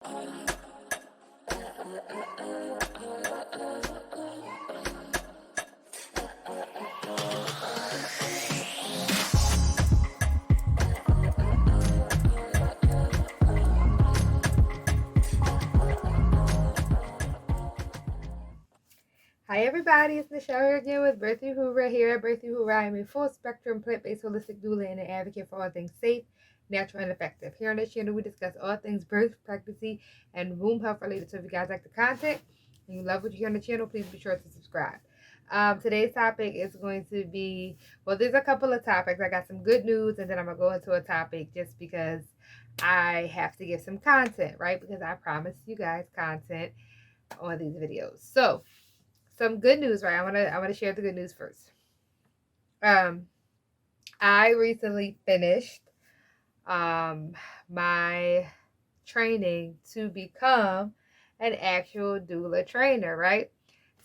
Hi everybody, it's Michelle here again with Birthuhura. Here at Birthuhura, I am a full spectrum plant-based holistic doula and an advocate for all things safe, natural, and effective. Here on this channel, we discuss all things birth, pregnancy, and womb health related. So if you guys like the content and you love what you hear on the channel, please be sure to subscribe. Today's topic is going to be, well, there's a couple of topics. I got some good news, and then I'm going to go into a topic just because I have to give some content, right? Because I promised you guys content on these videos. So some good news, right? I want to share the good news first. I recently finished my training to become an actual doula trainer, right?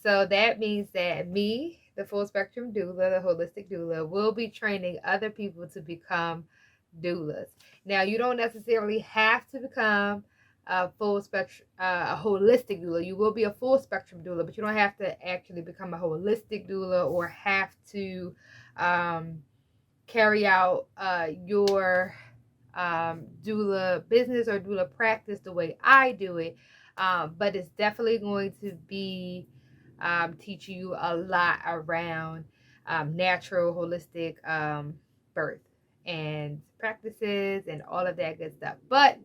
So that means that me, the full spectrum doula, the holistic doula, will be training other people to become doulas. Now, you don't necessarily have to become a full spectrum, a holistic doula. You will be a full spectrum doula, but you don't have to actually become a holistic doula or have to carry out your doula business or doula practice the way I do it. But it's definitely going to be teaching you a lot around natural, holistic birth and practices and all of that good stuff. But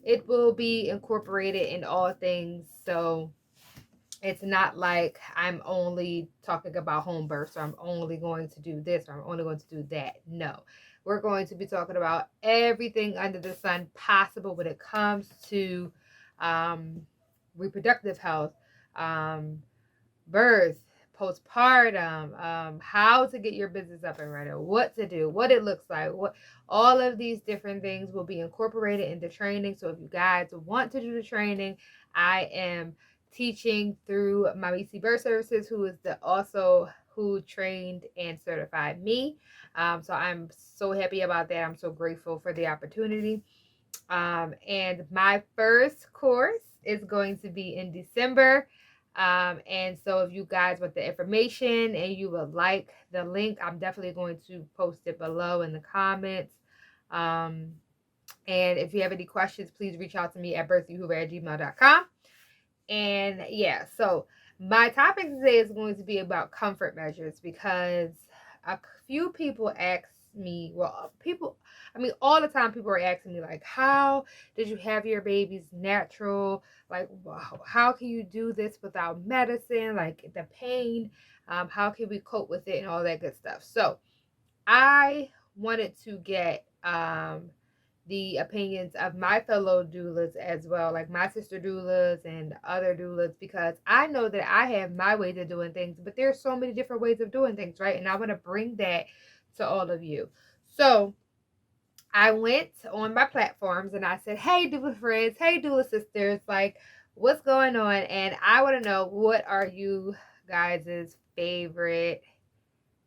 it will be incorporated in all things. So it's not like I'm only talking about home births, or I'm only going to do this, or I'm only going to do that. No, we're going to be talking about everything under the sun possible when it comes to reproductive health, birth, postpartum, how to get your business up and running, what to do, what it looks like, what all of these different things will be incorporated into training. So if you guys want to do the training, I am teaching through my BC Birth Services, who is who trained and certified me. So I'm so happy about that. I'm so grateful for the opportunity. And my first course is going to be in December. And so if you guys want the information and you would like the link, I'm definitely going to post it below in the comments. And if you have any questions, please reach out to me at birthuhura@gmail.com. And yeah, so my topic today is going to be about comfort measures, because a few people ask me, all the time people are asking me, like, how did you have your babies natural? Like, wow, how can you do this without medicine? Like, the pain, how can we cope with it and all that good stuff? So I wanted to get the opinions of my fellow doulas as well, like my sister doulas and other doulas, because I know that I have my ways of doing things, but there's so many different ways of doing things, right? And I want to bring that to all of you. So I went on my platforms and I said, hey, doula friends, hey, doula sisters, like, what's going on? And I want to know, what are you guys' favorite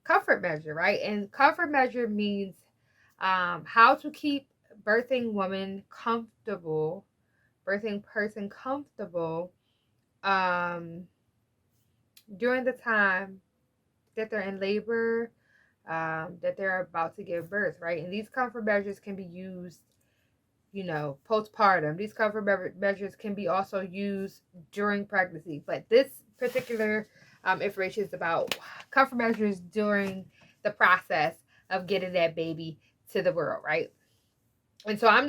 comfort measure, right? And comfort measure means how to keep birthing woman comfortable, birthing person comfortable during the time that they're in labor, that they're about to give birth, right? And these comfort measures can be used, postpartum. These comfort measures can be also used during pregnancy, but this particular information is about comfort measures during the process of getting that baby to the world, right? And so I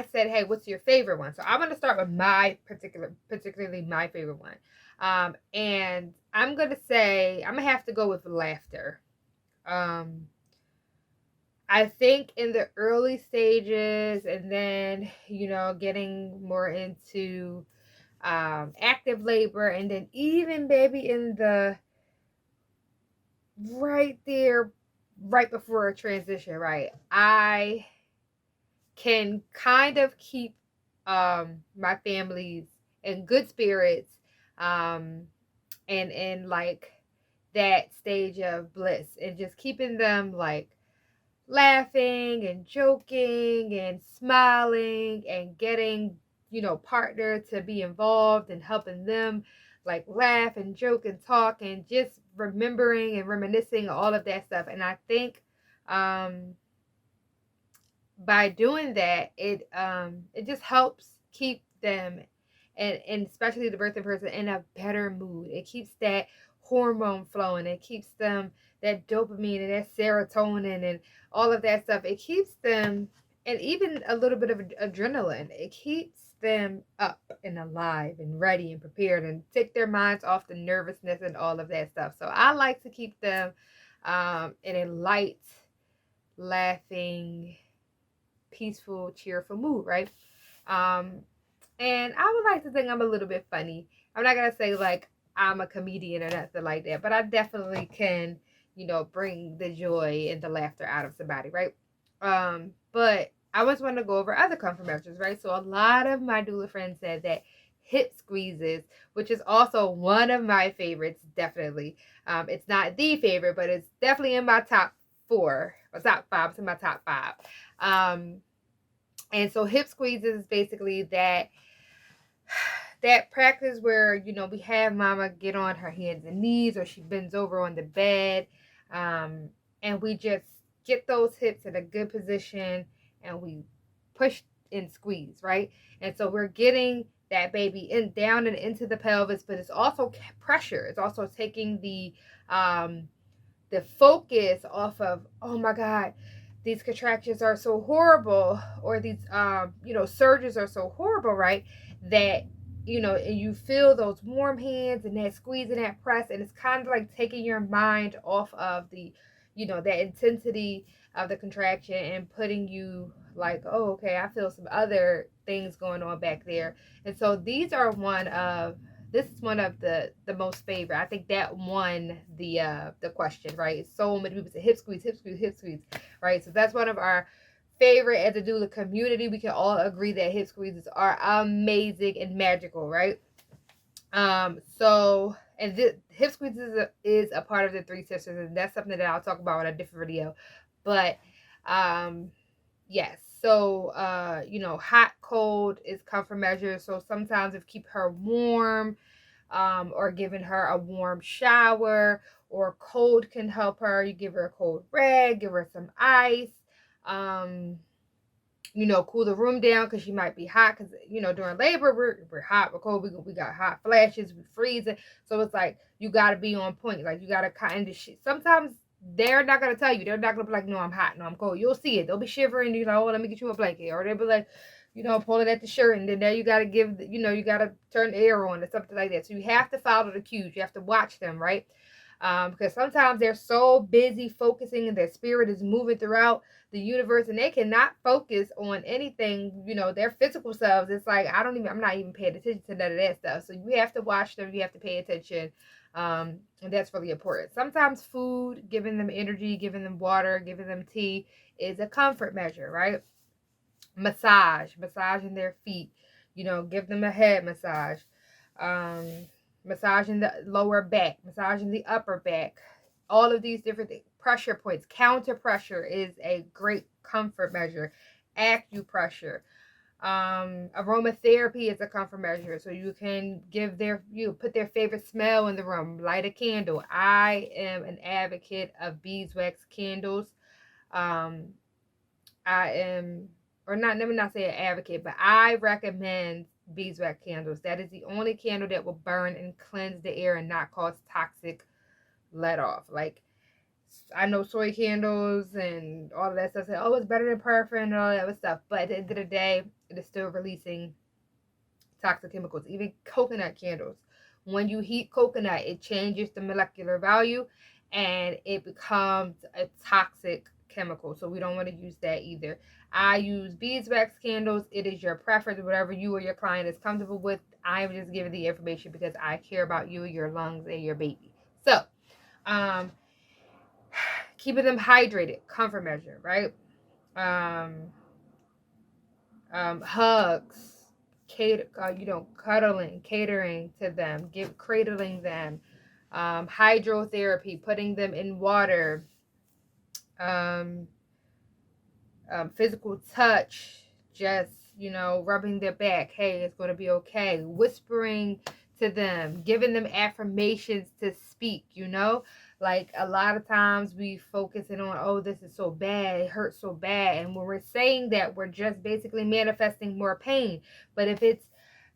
said, hey, what's your favorite one? So I'm going to start with particularly my favorite one. And I'm going to say, I'm going to have to go with laughter. I think in the early stages, and then, getting more into active labor, and then even maybe in the right before a transition, right? I can kind of keep my families in good spirits, and in like that stage of bliss, and just keeping them like laughing and joking and smiling and getting partner to be involved and helping them like laugh and joke and talk and just remembering and reminiscing all of that stuff. And I think by doing that, it just helps keep them and especially the birthing person in a better mood. It keeps that hormone flowing. It keeps them that dopamine and that serotonin and all of that stuff. It keeps them, and even a little bit of adrenaline. It keeps them up and alive and ready and prepared and take their minds off the nervousness and all of that stuff. So I like to keep them in a light, laughing, peaceful, cheerful mood, right? And I would like to think I'm a little bit funny. I'm not gonna say like I'm a comedian or nothing like that, but I definitely can, bring the joy and the laughter out of somebody, right? But I just want to go over other comfort measures, right? So a lot of my doula friends said that hip squeezes, which is also one of my favorites, definitely. It's not the favorite, but it's definitely in my top 4 or top 5. It's in my top 5. And so hip squeezes is basically that practice where we have mama get on her hands and knees, or she bends over on the bed, and we just get those hips in a good position and we push and squeeze, right? And so we're getting that baby down and into the pelvis, but it's also pressure. It's also taking the focus off of, oh my God, these contractions are so horrible, or these surges are so horrible, right? That and you feel those warm hands and that squeeze and that press, and it's kind of like taking your mind off of the that intensity of the contraction and putting you like, oh, okay, I feel some other things going on back there. And so this is one of the most favorite. I think that won the question, right? So many people say hip squeeze, hip squeeze, hip squeeze, right? So that's one of our favorite as a doula community. We can all agree that hip squeezes are amazing and magical, right? So, and hip squeezes is a part of the 3 sisters, and that's something that I'll talk about in a different video. But yes, so hot, cold is comfort measures. So sometimes if keep her warm, or giving her a warm shower, or cold can help her. You give her a cold rag, give her some ice, cool the room down because she might be hot, because during labor we're hot, we're cold, we got hot flashes, we freezing. So it's like you got to be on point, like you got to kind of shit. Sometimes they're not going to tell you, they're not going to be like, no, I'm hot, no, I'm cold. You'll see it, they'll be shivering, oh, let me get you a blanket, or they'll be like, pulling at the shirt, and then there you got to give, you got to turn the air on or something like that. So you have to follow the cues. You have to watch them, right? Because sometimes they're so busy focusing and their spirit is moving throughout the universe, and they cannot focus on anything, their physical selves. It's like, I'm not even paying attention to none of that stuff. So you have to watch them. You have to pay attention. And that's really important. Sometimes food, giving them energy, giving them water, giving them tea is a comfort measure, right? Massaging their feet, give them a head massage, massaging the lower back, massaging the upper back, all of these different things. Pressure points, counter pressure is a great comfort measure. Acupressure, aromatherapy is a comfort measure. So you can put their favorite smell in the room, light a candle. I am an advocate of beeswax candles. Let me not say an advocate, but I recommend beeswax candles. That is the only candle that will burn and cleanse the air and not cause toxic let off. Like, I know soy candles and all of that stuff say, oh, it's better than paraffin and all that other stuff, but at the end of the day, it is still releasing toxic chemicals. Even coconut candles, when you heat coconut, it changes the molecular value and it becomes a toxic chemical. So we don't want to use that either. I use beeswax candles. It is your preference, whatever you or your client is comfortable with. I'm just giving the information because I care about you, your lungs, and your baby. So, keeping them hydrated, comfort measure, right? Hugs, cuddling, catering to them, cradling them, hydrotherapy, putting them in water, physical touch, just rubbing their back, hey, it's going to be okay, whispering to them, giving them affirmations to speak, like a lot of times we focusing on, oh, this is so bad, it hurts so bad, and when we're saying that, we're just basically manifesting more pain. But if it's,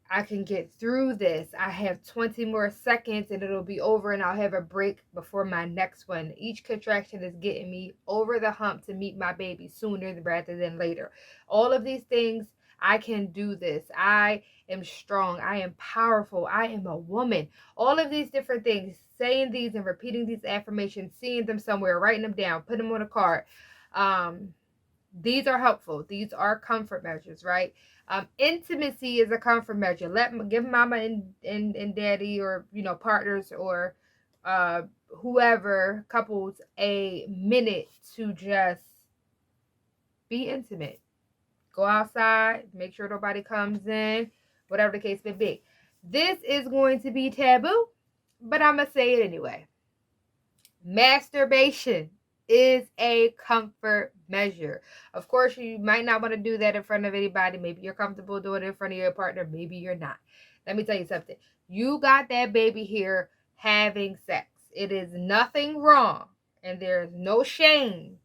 I can get through this, I have 20 more seconds and it'll be over, and I'll have a break before my next one. Each contraction is getting me over the hump to meet my baby sooner rather than later. All of these things, I can do this, I am strong, I am powerful, I am a woman. All of these different things, saying these and repeating these affirmations, seeing them somewhere, writing them down, putting them on a card. These are helpful. These are comfort measures, right? Intimacy is a comfort measure. Give mama and daddy, or partners, or whoever, couples, a minute to just be intimate. Go outside, make sure nobody comes in, whatever the case may be. This is going to be taboo, but I'm gonna say it anyway. Masturbation is a comfort measure. Of course, you might not want to do that in front of anybody. Maybe you're comfortable doing it in front of your partner. Maybe you're not. Let me tell you something. You got that baby here having sex. It is nothing wrong, and there's no shame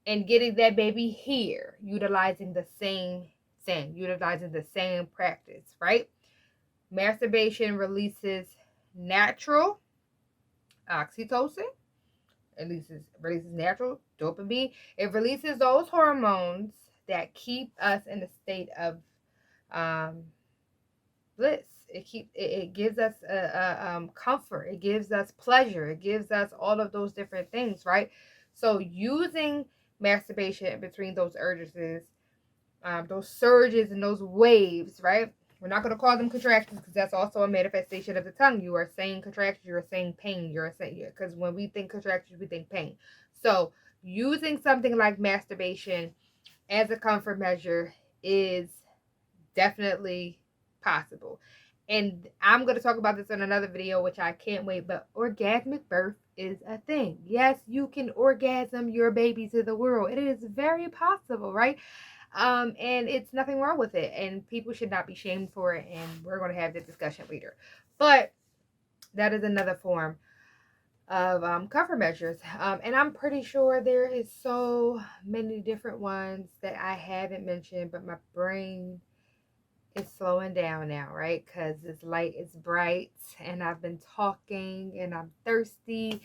in getting that baby here, utilizing the same thing, utilizing the same practice, right? Masturbation releases natural oxytocin. It releases natural dopamine. It releases those hormones that keep us in a state of bliss. It gives us comfort. It gives us pleasure. It gives us all of those different things, right? So using masturbation between those urges, those surges and those waves, right? We're not going to call them contractions, because that's also a manifestation of the tongue. You are saying contractions, you're saying pain, you're saying, because when we think contractions, we think pain. So using something like masturbation as a comfort measure is definitely possible. And I'm going to talk about this in another video, which I can't wait, but orgasmic birth is a thing. Yes, you can orgasm your baby to the world. It is very possible, right? And it's nothing wrong with it, and people should not be shamed for it, and we're going to have the discussion later. But that is another form of comfort measures, and I'm pretty sure there is so many different ones that I haven't mentioned, but my brain is slowing down now, right? Because this light is bright, and I've been talking, and I'm thirsty.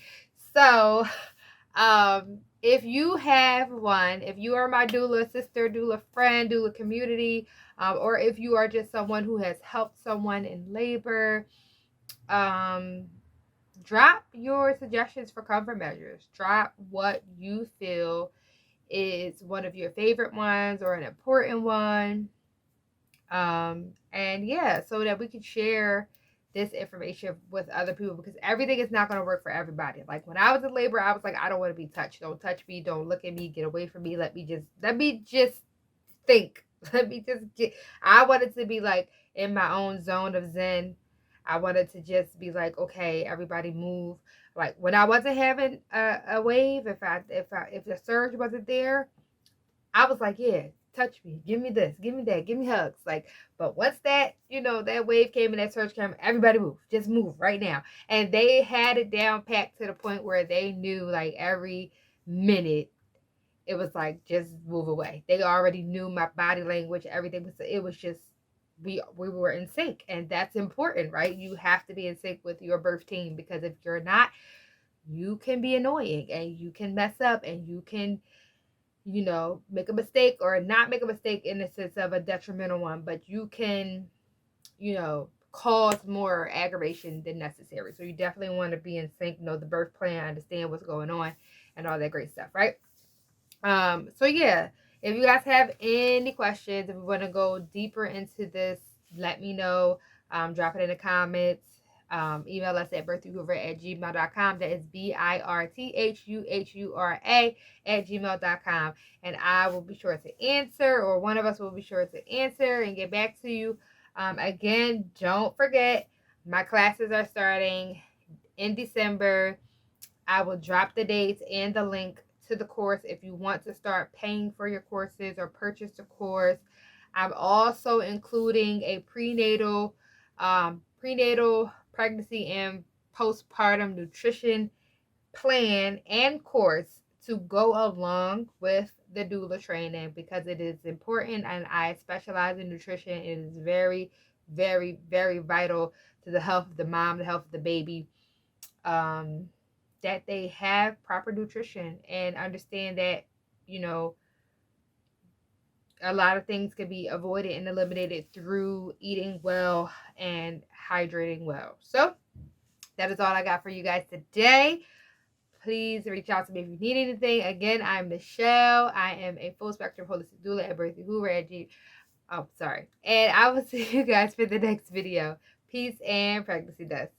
So if you have one, if you are my doula sister, doula friend, doula community, or if you are just someone who has helped someone in labor, drop your suggestions for comfort measures. Drop what you feel is one of your favorite ones or an important one. And yeah, so that we can share this information with other people, because everything is not going to work for everybody. Like when I was in labor, I was like, I don't want to be touched. Don't touch me. Don't look at me. Get away from me. Let me just think. I wanted to be like in my own zone of zen. I wanted to just be like, okay, everybody move. Like when I wasn't having a wave, if the surge wasn't there, I was like, yeah, touch me, give me this, give me that, give me hugs. Like, but once that, that wave came and that surge came, everybody move, just move right now. And they had it down packed to the point where they knew, like, every minute it was like, just move away. They already knew my body language, everything was just, we were in sync. And that's important, right? You have to be in sync with your birth team, because if you're not, you can be annoying and you can mess up and you can make a mistake, or not make a mistake in the sense of a detrimental one, but you can, cause more aggravation than necessary. So you definitely want to be in sync, know the birth plan, understand what's going on, and all that great stuff, right? So yeah, if you guys have any questions, if we want to go deeper into this, let me know. Drop it in the comments. Email us at birthuhura@gmail.com. That is birthuhura@gmail.com. And I will be sure to answer, or one of us will be sure to answer and get back to you. Again, don't forget, my classes are starting in December. I will drop the dates and the link to the course if you want to start paying for your courses or purchase the course. I'm also including a prenatal pregnancy and postpartum nutrition plan and course to go along with the doula training, because it is important, and I specialize in nutrition. It is very, very, very vital to the health of the mom, the health of the baby, that they have proper nutrition and understand that, you know, a lot of things can be avoided and eliminated through eating well and hydrating well. So that is all I got for you guys today. Please reach out to me if you need anything. Again, I'm Michelle. I am a full spectrum holistic doula at Birthuhura. Oh, sorry. And I will see you guys for the next video. Peace and pregnancy dust.